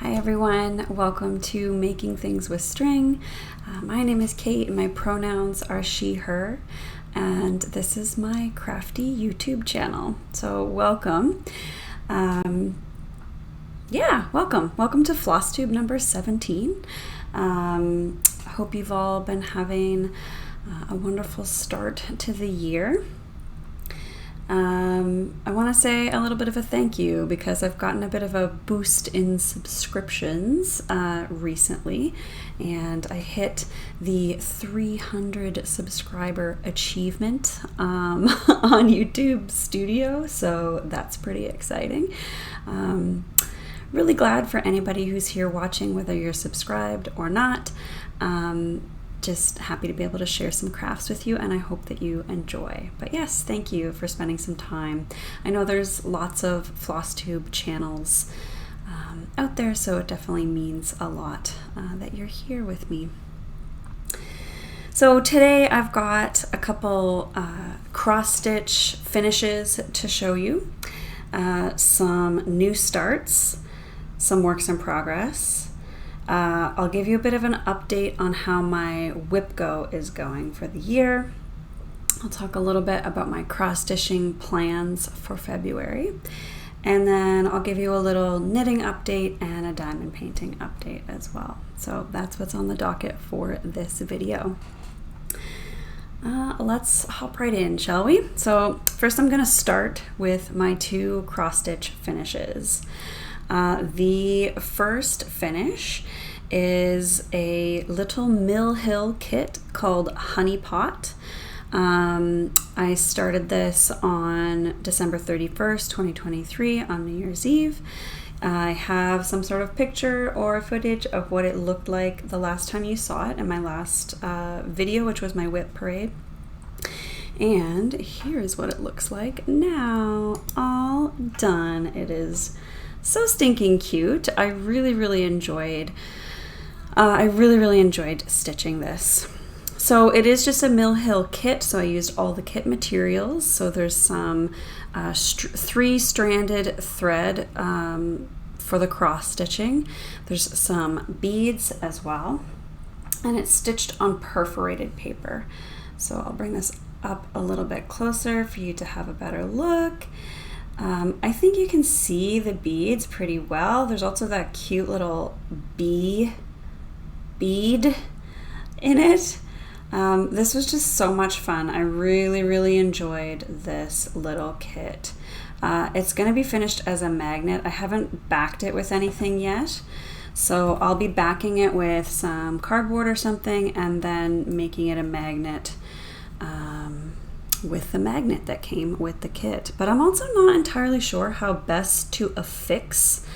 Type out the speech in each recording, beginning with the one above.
Hi everyone, welcome to Making Things with String. My name is Kate and my pronouns are she, her, and this is my crafty YouTube channel. So welcome. Welcome to Flosstube number 17. I hope you've all been having a wonderful start to the year. I want to say a little bit of a thank you because I've gotten a bit of a boost in subscriptions recently, and I hit the 300 subscriber achievement on YouTube Studio, so that's pretty exciting. Really glad for anybody who's here watching, whether you're subscribed or not. Just happy to be able to share some crafts with you, and I hope that you enjoy. But yes, thank you for spending some time. I know there's lots of Flosstube channels out there, so it definitely means a lot that you're here with me. So today I've got a couple cross-stitch finishes to show you, some new starts, some works in progress. I'll give you a bit of an update on how my WIPGO is going for the year. I'll talk a little bit about my cross-stitching plans for February. And then I'll give you a little knitting update and a diamond painting update as well. So that's what's on the docket for this video. Let's hop right in, shall we? So first I'm going to start with my two cross-stitch finishes. The first finish is a little Mill Hill kit called Honey Pot. I started this on December 31st, 2023 on New Year's Eve. I have some sort of picture or footage of what it looked like the last time you saw it in my last video, which was my WIP parade. And here's what it looks like now, all done. It is so stinking cute. I really enjoyed stitching this. So it is just a Mill Hill kit, so I used all the kit materials. So there's some 3-stranded thread for the cross stitching. There's some beads as well, and it's stitched on perforated paper. So I'll bring this up a little bit closer for you to have a better look. I think you can see the beads pretty well. There's also that cute little bee bead in it. This was just so much fun. I really enjoyed this little kit. It's going to be finished as a magnet. I haven't backed it with anything yet, so I'll be backing it with some cardboard or something and then making it a magnet with the magnet that came with the kit. But I'm also not entirely sure how best to affix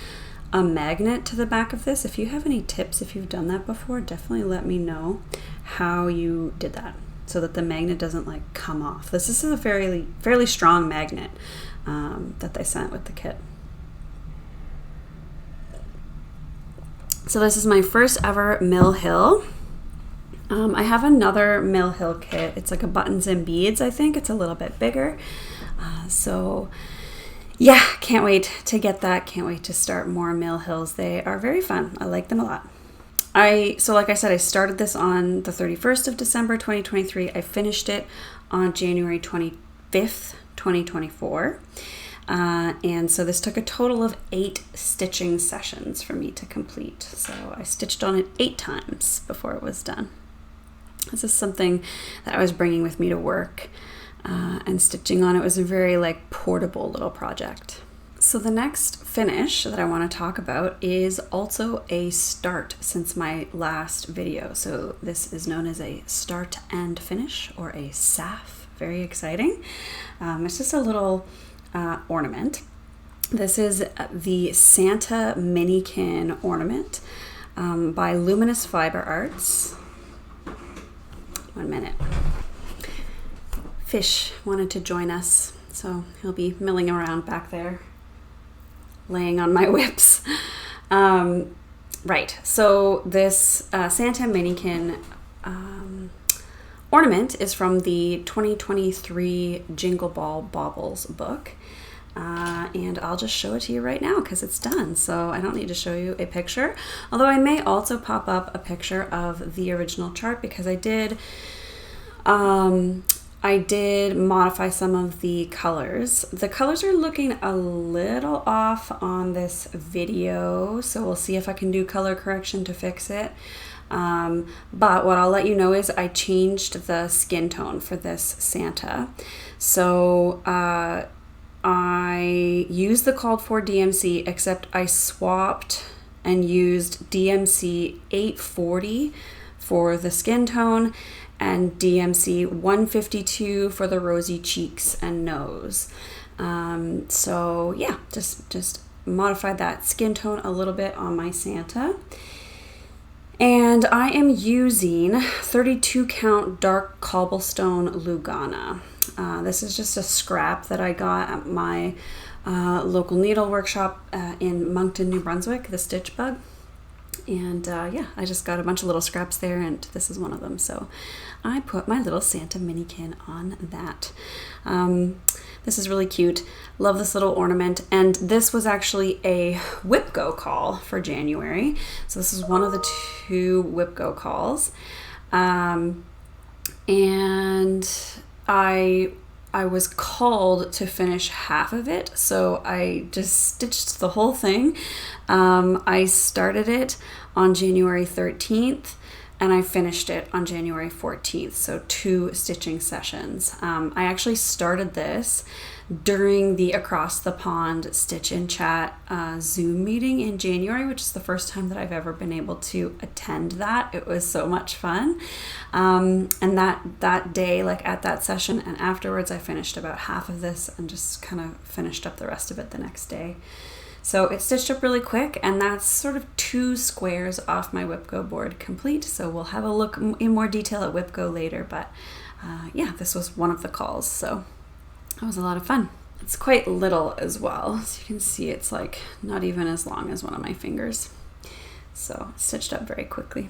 a magnet to the back of this. If you have any tips, if you've done that before, definitely let me know how you did that so that the magnet doesn't like come off. This is a fairly strong magnet that they sent with the kit. So this is my first ever Mill Hill. I have another Mill Hill kit. It's like a buttons and beads, I think. It's a little bit bigger. So yeah, can't wait to get that. Can't wait to start more Mill Hills. They are very fun. I like them a lot. So like I said, I started this on the 31st of December, 2023. I finished it on January 25th, 2024. And so this took a total of 8 stitching sessions for me to complete. So I stitched on it 8 times before it was done. This is something that I was bringing with me to work, and stitching on it was a very portable little project. So the next finish that I want to talk about is also a start since my last video. So this is known as a start and finish, or a SAF. Very exciting. It's just a little ornament. This is the Santa Minikin ornament by Luminous Fiber Arts. 1 minute. Fish wanted to join us, so he'll be milling around back there, laying on my whips. Right, so this Santa Minikin ornament is from the 2023 Jingle Ball Baubles book. and I'll just show it to you right now because it's done. So I don't need to show you a picture, although I may also pop up a picture of the original chart because I did modify some of the colors. The colors are looking a little off on this video, so we'll see if I can do color correction to fix it. But what I'll let you know is I changed the skin tone for this Santa. So I used the called for DMC, except I swapped and used DMC 840 for the skin tone and DMC 152 for the rosy cheeks and nose. So yeah, just modified that skin tone a little bit on my Santa. And I am using 32 count dark cobblestone Lugana. This is just a scrap that I got at my local needle workshop in Moncton, New Brunswick, the Stitch Bug. And yeah, I just got a bunch of little scraps there, and this is one of them. So I put my little Santa minikin on that. This is really cute. Love this little ornament. And this was actually a WIPGO call for January. So this is one of the 2 WIPGO calls. And I was called to finish half of it, so I just stitched the whole thing. I started it on January 13th and I finished it on January 14th, so 2 stitching sessions. I actually started this during the Across the Pond Stitch and Chat Zoom meeting in January, which is the first time that I've ever been able to attend that. It was so much fun. And that day, like at that session and afterwards, I finished about half of this and just kind of finished up the rest of it the next day. So it stitched up really quick, and that's sort of 2 squares off my WIPGO board complete. So we'll have a look in more detail at WIPGO later, but yeah, this was one of the calls, so that was a lot of fun. It's quite little as well, so you can see it's like not even as long as one of my fingers. So it stitched up very quickly.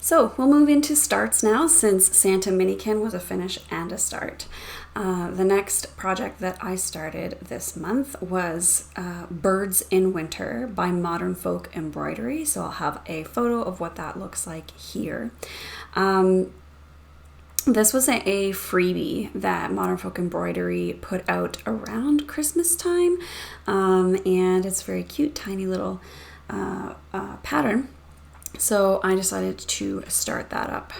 So we'll move into starts now, since Santa Minikin was a finish and a start. The next project that I started this month was Birds in Winter by Modern Folk Embroidery. So I'll have a photo of what that looks like here. This was a freebie that Modern Folk Embroidery put out around Christmas time, and it's a very cute, tiny little pattern. So I decided to start that up.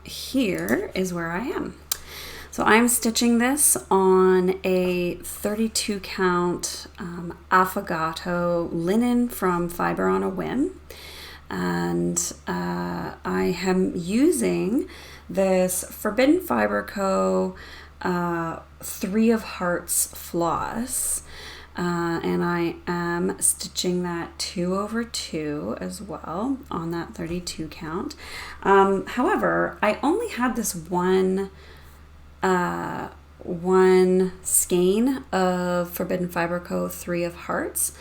Here is where I am. So I'm stitching this on a 32 count affogato linen from Fiber on a Whim. And I am using this Forbidden Fiber Co. 3 of Hearts floss. And I am stitching that 2/2 as well on that 32 count. However, I only had this one skein of Forbidden Fiber Co. 3 of Hearts,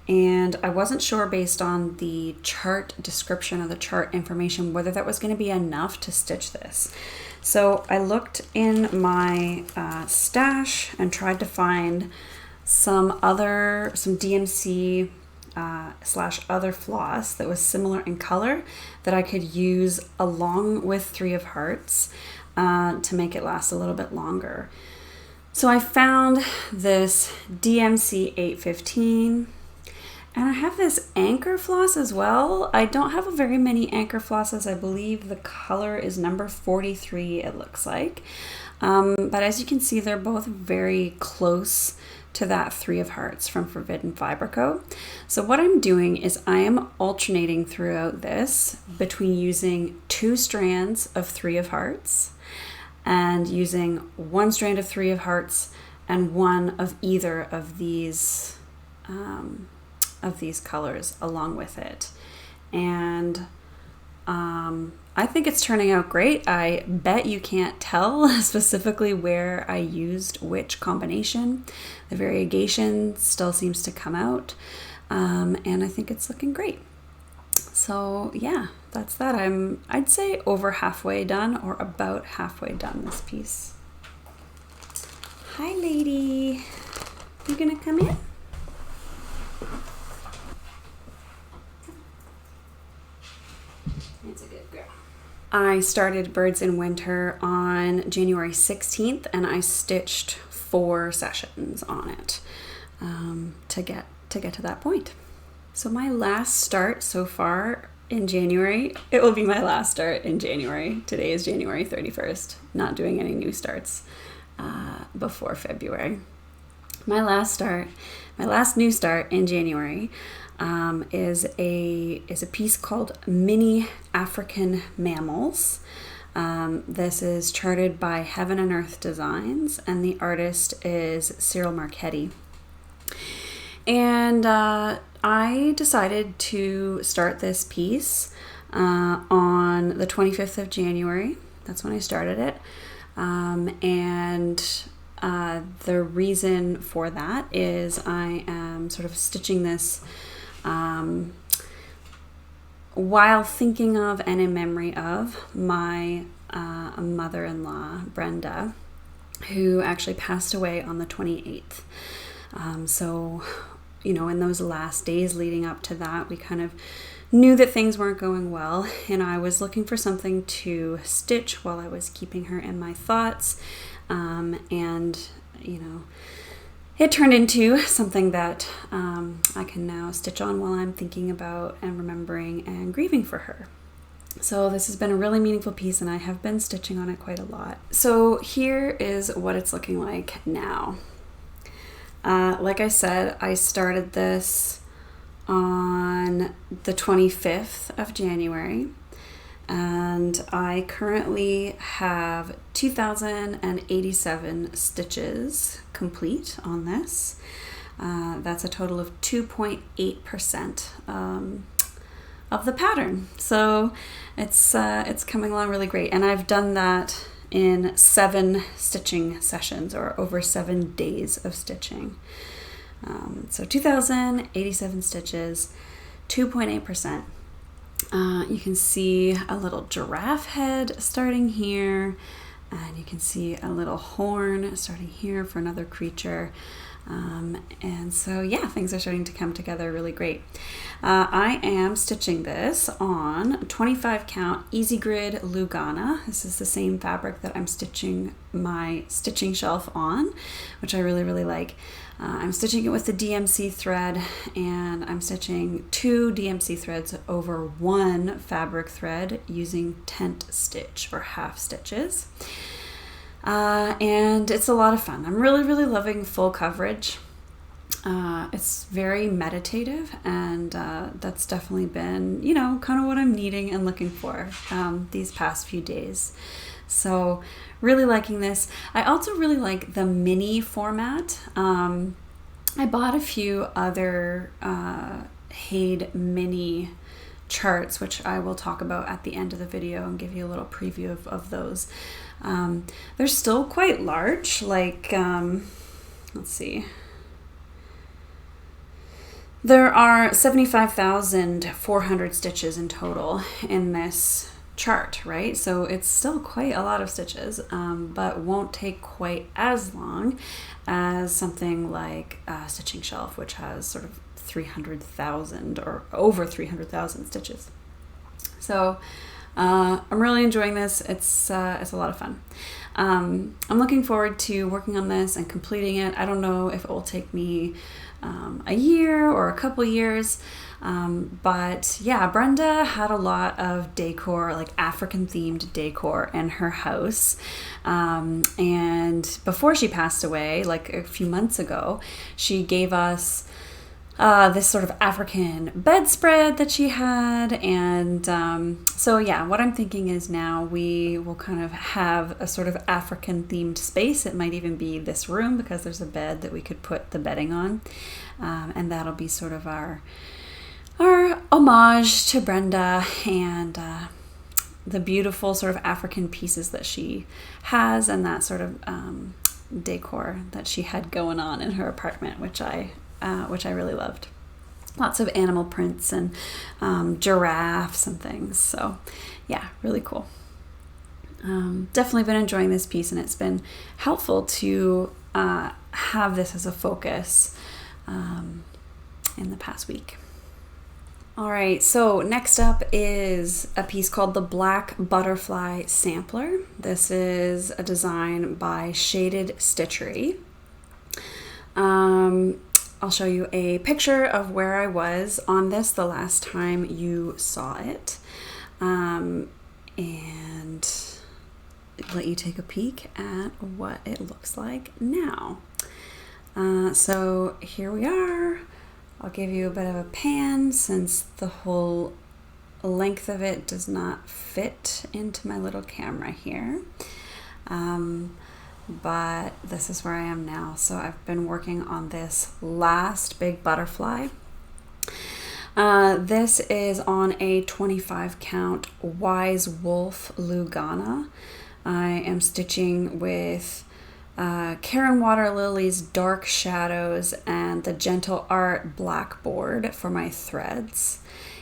and I wasn't sure based on the chart description or the chart information whether that was going to be enough to stitch this. So I looked in my stash and tried to find some DMC / other floss that was similar in color that I could use along with 3 of Hearts to make it last a little bit longer. So I found this DMC 815, and I have this anchor floss as well. I don't have very many anchor flosses. I believe the color is number 43, it looks like. But as you can see, they're both very close to that 3 of Hearts from Forbidden Fiber Co. So what I'm doing is I am alternating throughout this between using 2 strands of 3 of Hearts and using 1 strand of 3 of Hearts and 1 of either of these colors along with it. And I think it's turning out great. I bet you can't tell specifically where I used which combination. The variegation still seems to come out, and I think it's looking great. So yeah, that's that. I'd say over halfway done, or about halfway done this piece. Hi, lady. You gonna come in? It's a good girl. I started Birds in Winter on January 16th, and I stitched 4 sessions on it to get to that point. So my last start so far in January, it will be my last start in January. Today is January 31st. Not doing any new starts before February. My last new start in January is a piece called Mini African Mammals. This is charted by Heaven and Earth Designs, and the artist is Cyril Marchetti. And I decided to start this piece on the 25th of January. That's when I started it. The reason for that is I am sort of stitching this while thinking of and in memory of my mother-in-law, Brenda, who actually passed away on the 28th. So, you know, in those last days leading up to that, we kind of knew that things weren't going well, and I was looking for something to stitch while I was keeping her in my thoughts. And, you know, it turned into something that I can now stitch on while I'm thinking about and remembering and grieving for her. So this has been a really meaningful piece, and I have been stitching on it quite a lot. So here is what it's looking like now. Like I said, I started this on the 25th of January, and I currently have 2,087 stitches complete on this. That's a total of 2.8% of the pattern. So it's coming along really great, and I've done that in 7 stitching sessions, or over 7 days of stitching. So 2,087 stitches, 2.8%. You can see a little giraffe head starting here, and you can see a little horn starting here for another creature. And so yeah, things are starting to come together really great. I am stitching this on 25 count Easy Grid Lugana. This is the same fabric that I'm stitching my stitching shelf on, which I really, really like. I'm stitching it with the DMC thread, and I'm stitching 2 DMC threads over 1 fabric thread using tent stitch or half stitches. And it's a lot of fun. I'm really, really loving full coverage. It's very meditative, and that's definitely been, you know, kind of what I'm needing and looking for these past few days. So really liking this. I also really like the mini format. I bought a few other Haid mini charts, which I will talk about at the end of the video and give you a little preview of those. They're still quite large, like, let's see. There are 75,400 stitches in total in this chart, right? So it's still quite a lot of stitches, but won't take quite as long as something like Stitching Shelf, which has sort of 300,000 or over 300,000 stitches. So I'm really enjoying this. It's a lot of fun. I'm looking forward to working on this and completing it. I don't know if it will take me a year or a couple years, but yeah, Brenda had a lot of decor, like African themed decor in her house, and before she passed away, like a few months ago, she gave us this sort of African bedspread that she had. And so yeah, what I'm thinking is now we will kind of have a sort of African themed space. It might even be this room because there's a bed that we could put the bedding on. And that'll be sort of our homage to Brenda and the beautiful sort of African pieces that she has, and that sort of decor that she had going on in her apartment, which I really loved. Lots of animal prints and giraffes and things. So yeah, really cool. Definitely been enjoying this piece, and it's been helpful to have this as a focus in the past week. All right, so next up is a piece called the Black Butterfly Sampler. This is a design by Shaded Stitchery. I'll show you a picture of where I was on this the last time you saw it, and let you take a peek at what it looks like now. So here we are. I'll give you a bit of a pan since the whole length of it does not fit into my little camera here. But this is where I am now. So I've been working on this last big butterfly. This is on a 25 count Wise Wolf Lugana. I am stitching with Karen Water Lily's Dark Shadows and the Gentle Art Blackboard for my threads.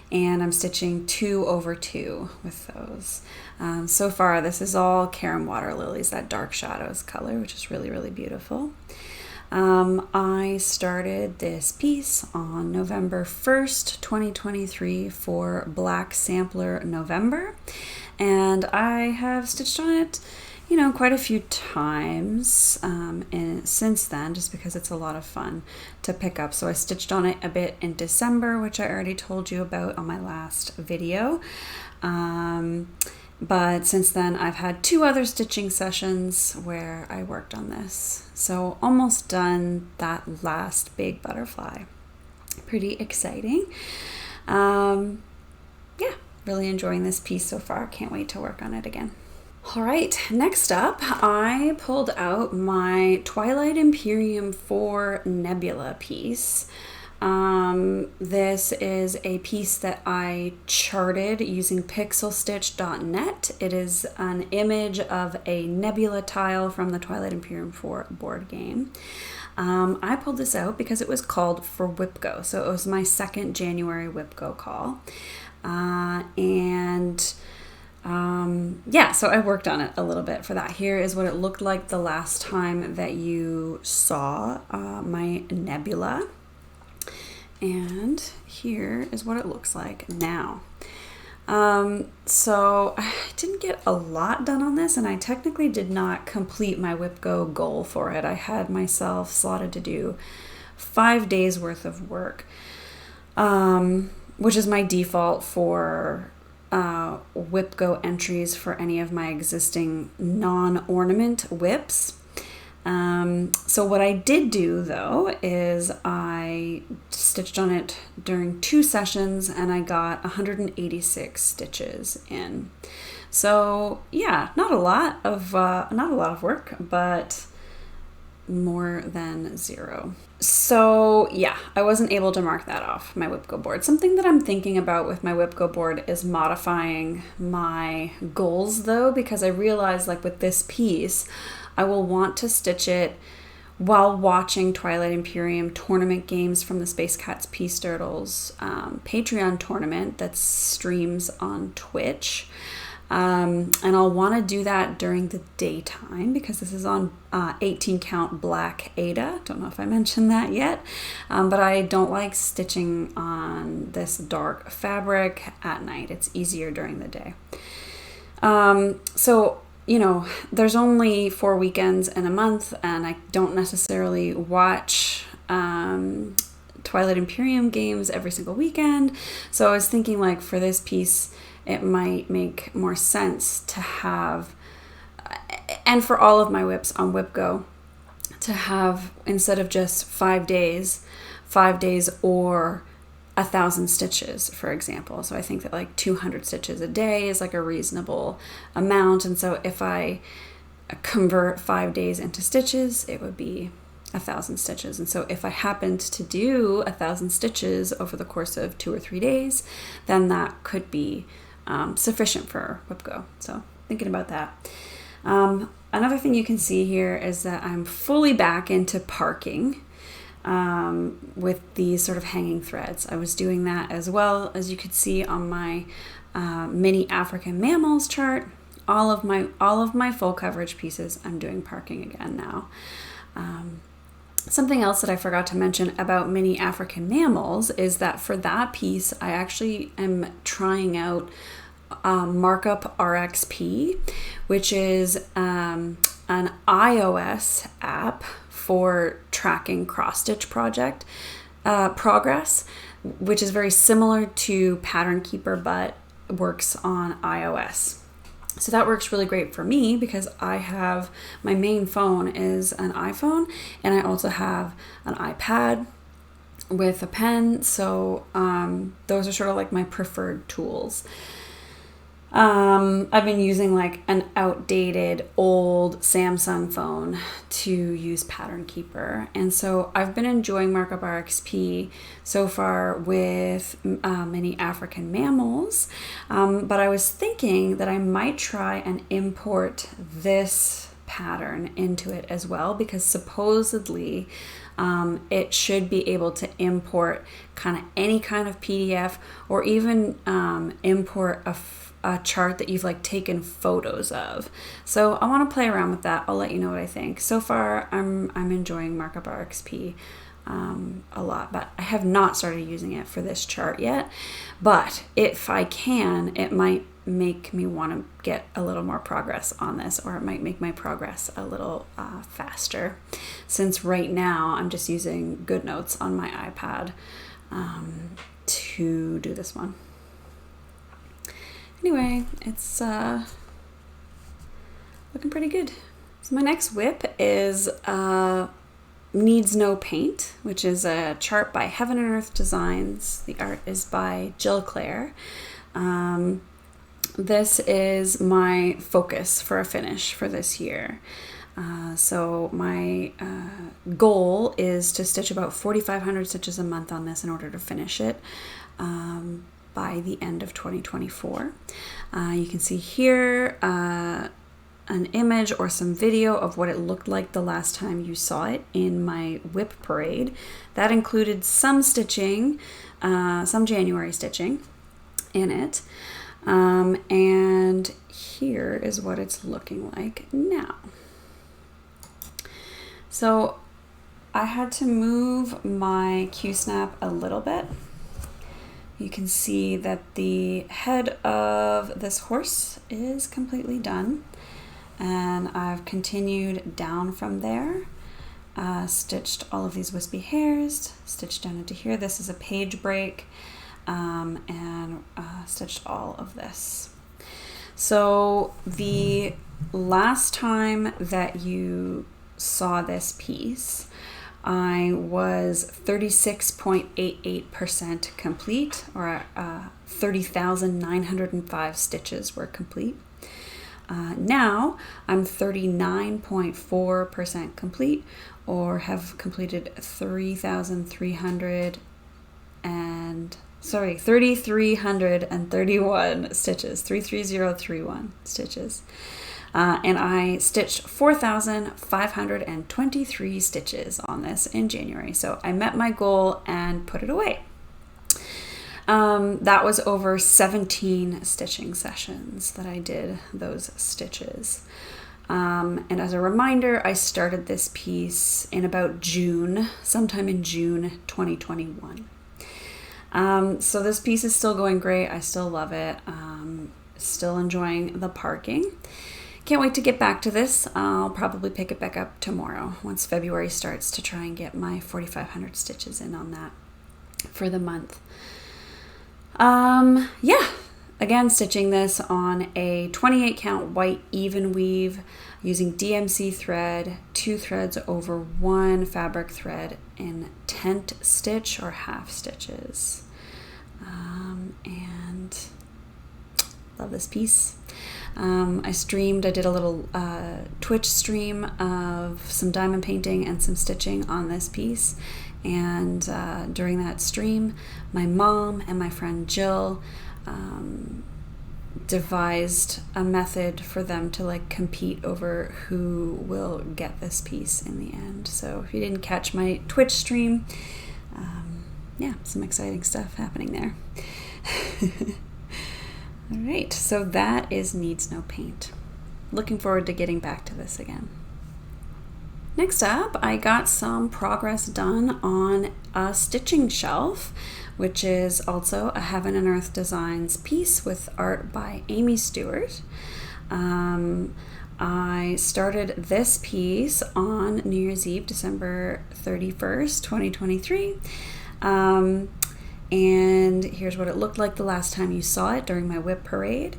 And I'm stitching 2/2 with those. So far, this is all Karen Water Lily's, that Dark Shadows color, which is really, really beautiful. I started this piece on November 1st, 2023 for Black Sampler November. And I have stitched on it, quite a few times and since then, just because it's a lot of fun to pick up. So I stitched on it a bit in December, which I already told you about on my last video. But since then, I've had 2 other stitching sessions where I worked on this. So almost done that last big butterfly. Pretty exciting. Yeah, really enjoying this piece so far. Can't wait to work on it again. All right, next up, I pulled out my Twilight Imperium 4 Nebula piece. This is a piece that I charted using pixelstitch.net. It is an image of a nebula tile from the Twilight Imperium 4 board game. I pulled this out because it was called for WIPGO, so it was my second January WIPGO call. Yeah, so I worked on it a little bit for that. Here is what it looked like the last time that you saw my nebula. And here is what it looks like now. So I didn't get a lot done on this, and I technically did not complete my WIPGO goal for it. I had myself slotted to do 5 days worth of work, which is my default for WIPGO entries for any of my existing non-ornament WIPs. So what I did do though is I stitched on it during 2 sessions and I got 186 stitches in. So yeah, not a lot of work, but more than 0. So yeah, I wasn't able to mark that off my WIPGO board. Something that I'm thinking about with my WIPGO board is modifying my goals though, because I realized like with this piece, I will want to stitch it while watching Twilight Imperium tournament games from the Space Cats Peace Turtles Patreon tournament that streams on Twitch. And I'll want to do that during the daytime because this is on 18 count Black Ada. Don't know if I mentioned that yet, but I don't like stitching on this dark fabric at night. It's easier during the day. So there's only 4 weekends in a month, and I don't necessarily watch Twilight Imperium games every single weekend. So I was thinking like for this piece, it might make more sense to have, and for all of my WIPs on WIPGO, to have, instead of just 5 days or 1,000 stitches, for example. So I think that like 200 stitches a day is like a reasonable amount. And so if I convert 5 days into stitches, it would be 1,000 stitches. And so if I happened to do 1,000 stitches over the course of 2 or 3 days, then that could be sufficient for WIPGO. So thinking about that. Another thing you can see here is that I'm fully back into parking with these sort of hanging threads. I was doing that as well, as you could see on my mini African mammals chart. All of my full coverage pieces, I'm doing parking again now. Something else that I forgot to mention about mini African mammals is that for that piece, I actually am trying out Markup RXP, which is an iOS app for tracking cross-stitch progress, which is very similar to Pattern Keeper, but works on iOS. So that works really great for me because I have, my main phone is an iPhone, and I also have an iPad with a pen. So those are sort of like my preferred tools. I've been using like an outdated old Samsung phone to use Pattern Keeper. And so I've been enjoying Markup RXP so far with many African mammals. But I was thinking that I might try and import this pattern into it as well, because supposedly it should be able to import kind of any kind of PDF, or even import a chart that you've like taken photos of. So I want to play around with that. I'll let you know what I think. So far, I'm enjoying Markup RXP a lot, but I have not started using it for this chart yet. But if I can, it might make me want to get a little more progress on this, or it might make my progress a little faster, since right now I'm just using GoodNotes on my iPad to do this one. Anyway, it's looking pretty good. So my next WIP is Needs No Paint, which is a chart by Heaven and Earth Designs. The art is by Jill Clare. This is my focus for a finish for this year. So my goal is to stitch about 4,500 stitches a month on this in order to finish it by the end of 2024. You can see here an image or some video of what it looked like the last time you saw it in my WIP parade. That included some stitching, some January stitching in it. And here is what it's looking like now. So I had to move my Q-snap a little bit. You can see that the head of this horse is completely done, and I've continued down from there, stitched all of these wispy hairs, stitched down into here. This is a page break, and stitched all of this. So the last time that you saw this piece, I was 36.88% complete, or 30,905 stitches were complete. Now I'm 39.4% complete, or have completed 3,331 stitches, 33031 stitches. And I stitched 4,523 stitches on this in January. So I met my goal and put it away. That was over 17 stitching sessions that I did those stitches. And as a reminder, I started this piece in about June, sometime in June 2021. So this piece is still going great. I still love it. Still enjoying the parking. Can't wait to get back to this. I'll probably pick it back up tomorrow once February starts, to try and get my 4,500 stitches in on that for the month. Yeah, again, stitching this on a 28 count white even weave using DMC thread, 2 threads over 1 fabric thread in tent stitch or half stitches. And love this piece. I did a little Twitch stream of some diamond painting and some stitching on this piece. And during that stream, my mom and my friend Jill devised a method for them to like compete over who will get this piece in the end. So if you didn't catch my Twitch stream, yeah, some exciting stuff happening there. All right, so that is Needs No Paint. Looking forward to getting back to this again. Next up, I got some progress done on a stitching shelf, which is also a Heaven and Earth Designs piece with art by Amy Stewart. I started this piece on New Year's Eve, December 31st, 2023. And here's what it looked like the last time you saw it during my WIP parade.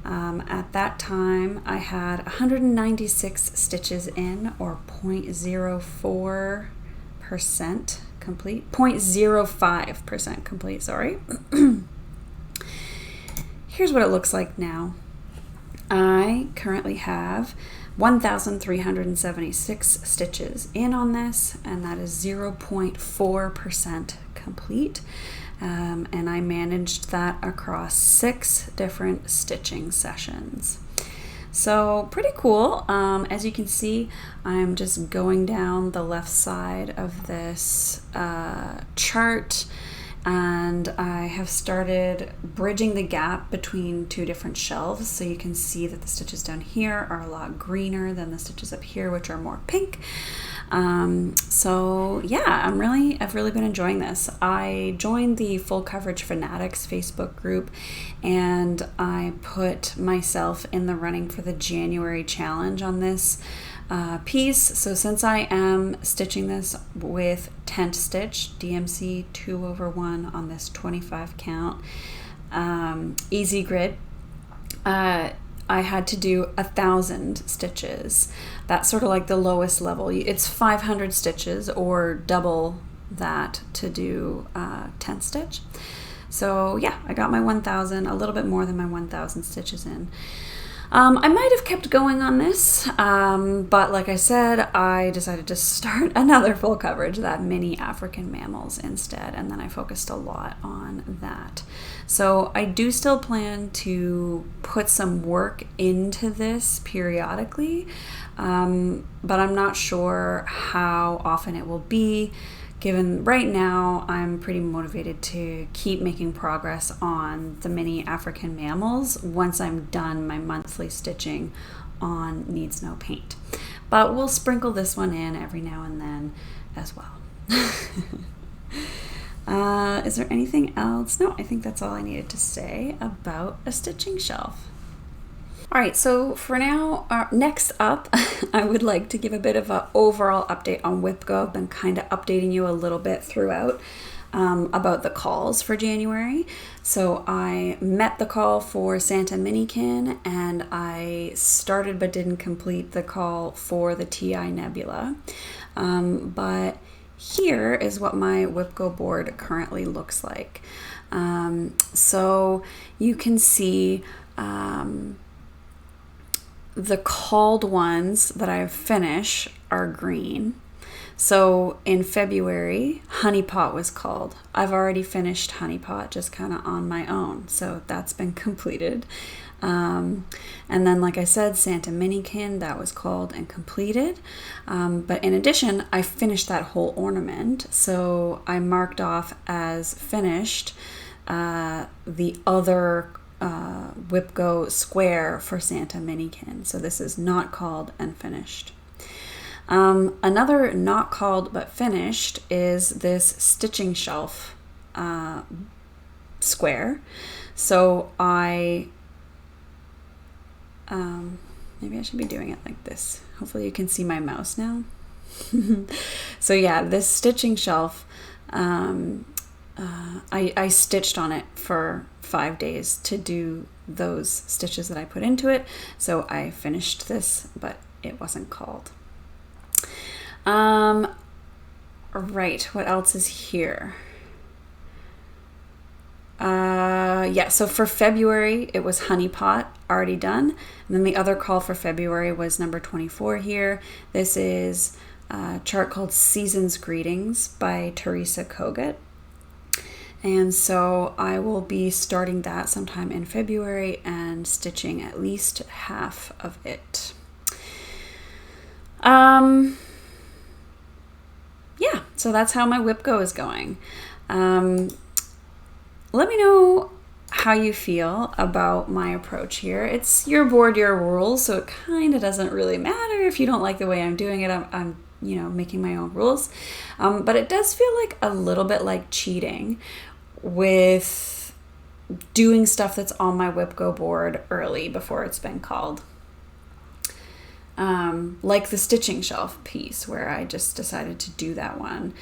At that time, I had 196 stitches in, or 0.04% complete, 0.05% complete, sorry. Here's what it looks like now. I currently have 1,376 stitches in on this, and that is 0.4% complete. And I managed that across 6 different stitching sessions. So pretty cool. As you can see, I'm just going down the left side of this chart, and I have started bridging the gap between 2 different shelves. So you can see that the stitches down here are a lot greener than the stitches up here, which are more pink. So yeah, I've really been enjoying this. I joined the Full Coverage Fanatics Facebook group, and I put myself in the running for the January challenge on this piece. So since I am stitching this with tent stitch, DMC 2/1 on this 25 count easy grid, I had to do 1,000 stitches. That's sort of like the lowest level. It's 500 stitches or double that to do tent stitch. So yeah, I got my 1,000, a little bit more than my 1,000 stitches in. I might have kept going on this, but like I said, I decided to start another full coverage, that mini African mammals instead, and then I focused a lot on that. So I do still plan to put some work into this periodically, but I'm not sure how often it will be, given right now I'm pretty motivated to keep making progress on the mini African mammals once I'm done my monthly stitching on Needs No Paint. But we'll sprinkle this one in every now and then as well. Is there anything else? No, I think that's all I needed to say about a stitching shelf. All right, so for now, next up, I would like to give a bit of an overall update on WIPGO. I've been kind of updating you a little bit throughout about the calls for January. So I met the call for Santa Minikin, and I started but didn't complete the call for the TI Nebula. But here is what my WIPGO board currently looks like. So you can see the called ones that I've finished are green. So in February, Honeypot was called. I've already finished Honeypot just kind of on my own, so that's been completed. And then, like I said, Santa Minikin, that was called and completed. But in addition, I finished that whole ornament, so I marked off as finished the other WIPGO square for Santa Minikin. So this is not called and finished. Another not called but finished is this stitching shelf square. So maybe I should be doing it like this. Hopefully you can see my mouse now. So yeah, this stitching shelf, I stitched on it for 5 days to do those stitches that I put into it. So I finished this, but it wasn't called. Right, what else is here? Yeah, so for February, it was Honeypot, already done. And then the other call for February was number 24 here. This is a chart called Season's Greetings by Teresa Kogut. And so I will be starting that sometime in February and stitching at least half of it. Yeah, so that's how my WIPGO is going. Let me know how you feel about my approach here. It's your board, your rules, so it kind of doesn't really matter if you don't like the way I'm doing it. I'm making my own rules. But it does feel like a little bit like cheating with doing stuff that's on my WIPGO board early before it's been called. Like the stitching shelf piece where I just decided to do that one.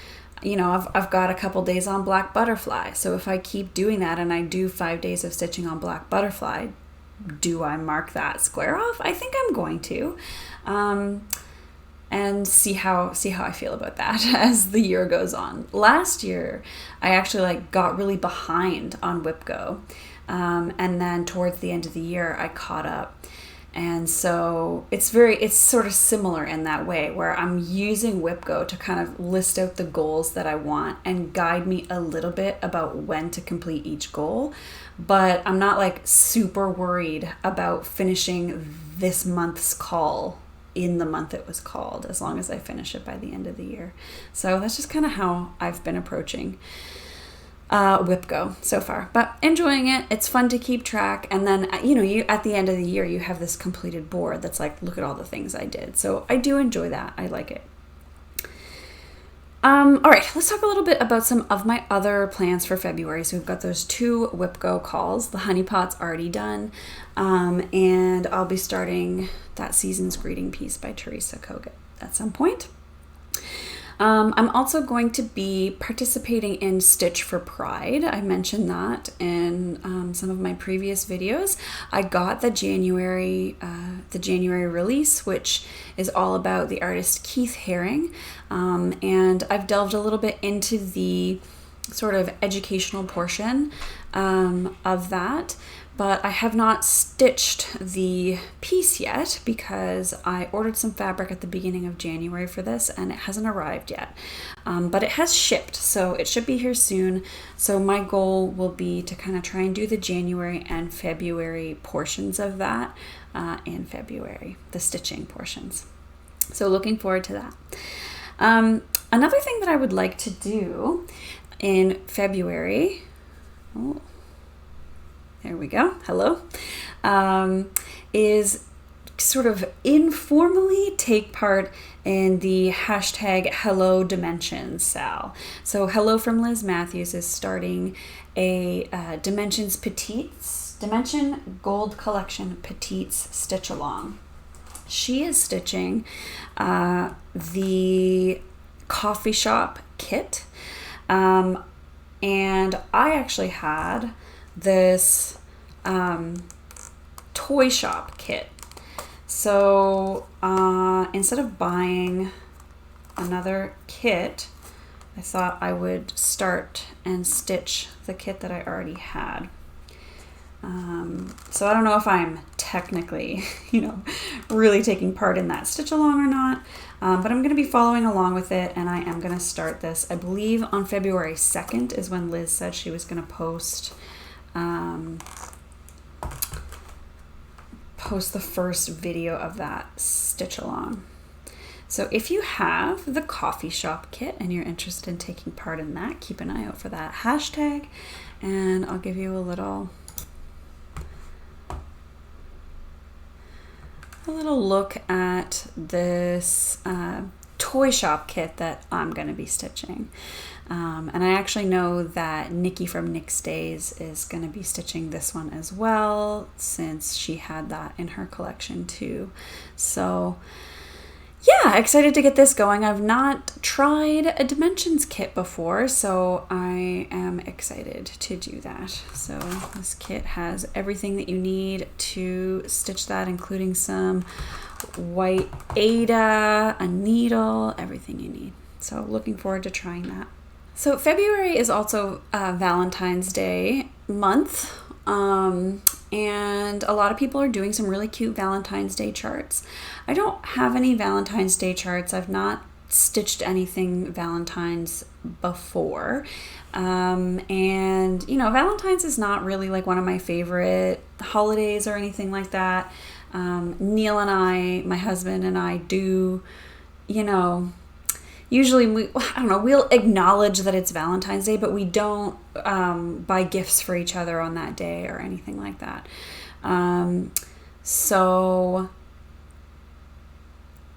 I've got a couple days on black butterfly. So if I keep doing that and I do 5 days of stitching on black butterfly, do I mark that square off? I think I'm going to. And see how I feel about that as the year goes on. Last year, I actually got really behind on WIPGO. And then towards the end of the year, I caught up. And so it's sort of similar in that way where I'm using WIPGO to kind of list out the goals that I want and guide me a little bit about when to complete each goal. But I'm not super worried about finishing this month's call in the month it was called, as long as I finish it by the end of the year. So that's just kind of how I've been approaching WIPGO so far, but enjoying it. It's fun to keep track. And then, you at the end of the year, you have this completed board that's look at all the things I did. So I do enjoy that. I like it. All right, let's talk a little bit about some of my other plans for February. So we've got those 2 WIPGO calls. The honey pot's already done. And I'll be starting that season's greeting piece by Teresa Kogut at some point. I'm also going to be participating in Stitch for Pride. I mentioned that in some of my previous videos. I got the January release, which is all about the artist Keith Haring, and I've delved a little bit into the sort of educational portion of that. But I have not stitched the piece yet because I ordered some fabric at the beginning of January for this and it hasn't arrived yet. But it has shipped, so it should be here soon. So my goal will be to kind of try and do the January and February portions of that in February, the stitching portions. So looking forward to that. Another thing that I would like to do in February, there we go, hello, is sort of informally take part in the hashtag Hello Dimensions Sal. So Hello from Liz Matthews is starting a Dimension Gold Collection Petites Stitch Along. She is stitching the coffee shop kit, and I actually had this toy shop kit. So instead of buying another kit, I thought I would start and stitch the kit that I already had. So I don't know if I'm technically, really taking part in that stitch along or not, but I'm going to be following along with it, and I am going to start this. I believe on February 2nd is when Liz said she was going to post the first video of that stitch along. So if you have the coffee shop kit and you're interested in taking part in that, keep an eye out for that hashtag, and I'll give you a little look at this toy shop kit that I'm going to be stitching. And I actually know that Nikki from Nick's Days is going to be stitching this one as well, since she had that in her collection too. So yeah, excited to get this going. I've not tried a Dimensions kit before, so I am excited to do that. So this kit has everything that you need to stitch that, including some white Aida, a needle, everything you need. So looking forward to trying that. So February is also Valentine's Day month, and a lot of people are doing some really cute Valentine's Day charts. I don't have any Valentine's Day charts. I've not stitched anything Valentine's before, and Valentine's is not really one of my favorite holidays or anything like that. Neil and I, my husband and I, do, usually we'll acknowledge that it's Valentine's Day, but we don't buy gifts for each other on that day or anything like that. So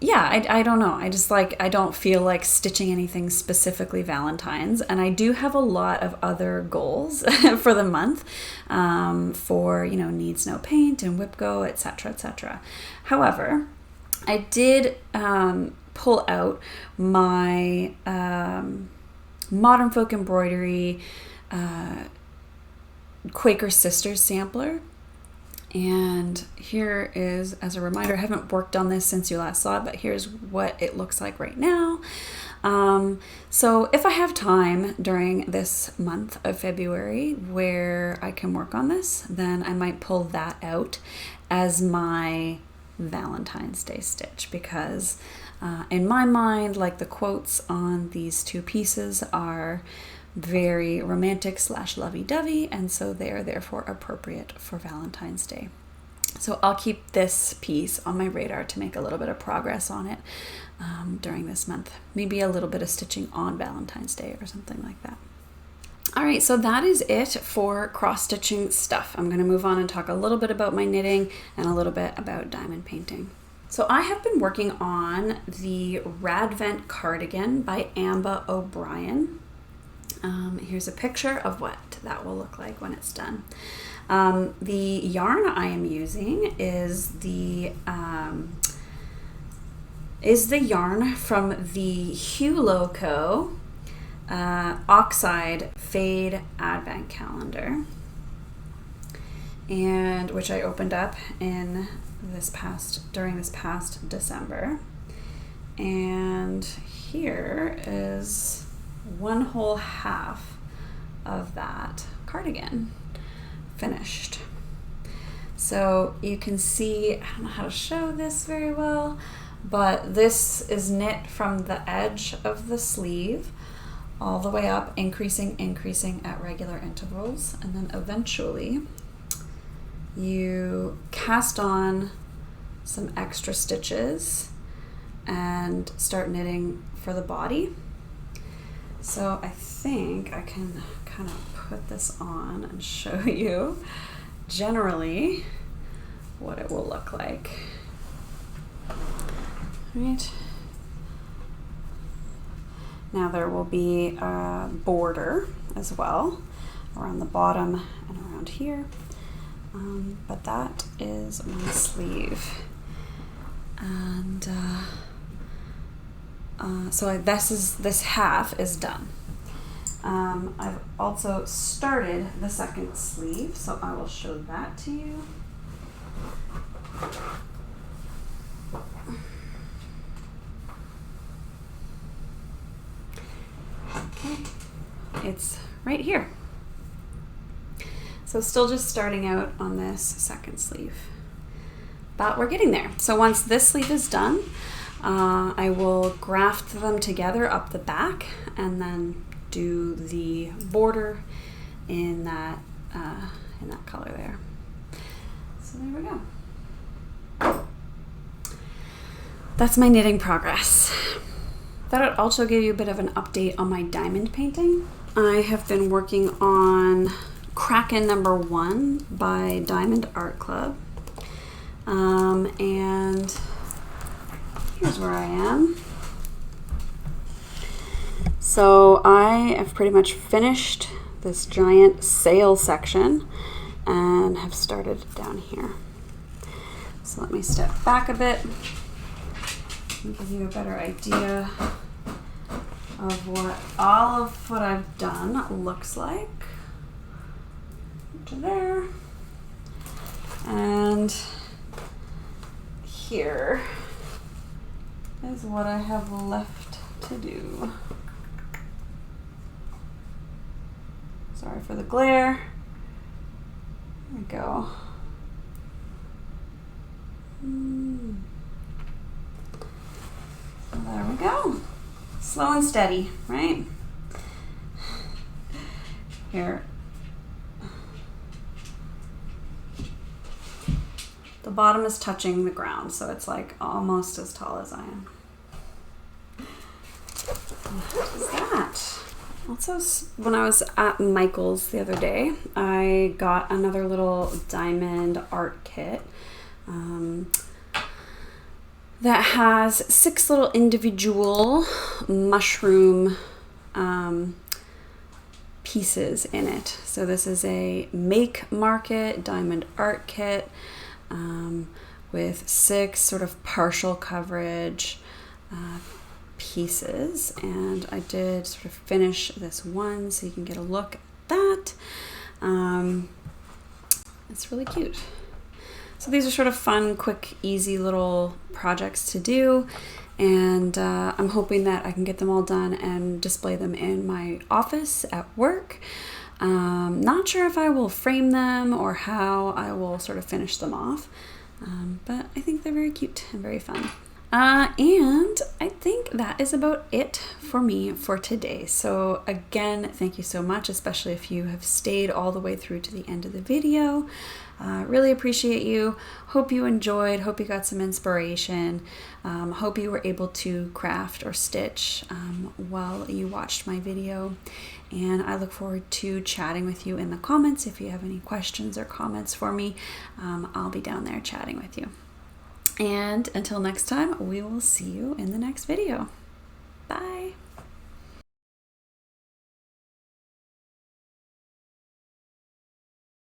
yeah, I don't know. I just like, I don't feel like stitching anything specifically Valentine's. And I do have a lot of other goals for the month, for, you know, Needs No Paint and WIPGO, etc., etc. However, I did pull out my Modern Folk Embroidery Quaker Sisters sampler. And here is, as a reminder, I haven't worked on this since you last saw it, but here's what it looks like right now. So if I have time during this month of February where I can work on this, then I might pull that out as my Valentine's Day stitch, because in my mind, like, the quotes on these two pieces are very romantic / lovey-dovey, and so they are therefore appropriate for Valentine's Day. So I'll keep this piece on my radar to make a little bit of progress on it during this month. Maybe a little bit of stitching on Valentine's Day or something like that. All right, so that is it for cross-stitching stuff. I'm going to move on and talk a little bit about my knitting and a little bit about diamond painting. So I have been working on the Radvent cardigan by Amba O'Brien. Here's a picture of what that will look like when it's done. The yarn I am using is the yarn from the Hue Loco Oxide Fade Advent Calendar, and which I opened up in during this past December. And here is one whole half of that cardigan finished. So you can see, I don't know how to show this very well, but this is knit from the edge of the sleeve all the way up, increasing at regular intervals, and then eventually you cast on some extra stitches and start knitting for the body. So I think I can kind of put this on and show you generally what it will look like. Right. Now there will be a border as well around the bottom and around here, but that is my sleeve. And so this half is done. I've also started the second sleeve, so I will show that to you. Okay, it's right here. So still just starting out on this second sleeve, but we're getting there. So once this sleeve is done, I will graft them together up the back and then do the border in that color there. So there we go. That's my knitting progress. Thought I'd also give you a bit of an update on my diamond painting. I have been working on Kraken #1 by Diamond Art Club, and here's where I am. So I have pretty much finished this giant sail section and have started down here. So let me step back a bit and give you a better idea of what all of what I've done looks like. To there. And here is what I have left to do. Sorry for the glare. There we go. So there we go. Slow and steady, right? Here. The bottom is touching the ground, so it's like almost as tall as I am. What is that? Also, when I was at Michael's the other day, I got another little diamond art kit. that has 6 little individual mushroom pieces in it. So this is a Make Market diamond art kit with 6 sort of partial coverage pieces, and I did sort of finish this one so you can get a look at that. It's really cute. So these are sort of fun, quick, easy little projects to do, and I'm hoping that I can get them all done and display them in my office at work. Not sure if I will frame them or how I will sort of finish them off, but I think they're very cute and very fun. And I think that is about it for me for today. So again, thank you so much, especially if you have stayed all the way through to the end of the video. Really appreciate you. Hope you enjoyed. Hope you got some inspiration. Hope you were able to craft or stitch while you watched my video. And I look forward to chatting with you in the comments. If you have any questions or comments for me, I'll be down there chatting with you. And until next time, we will see you in the next video.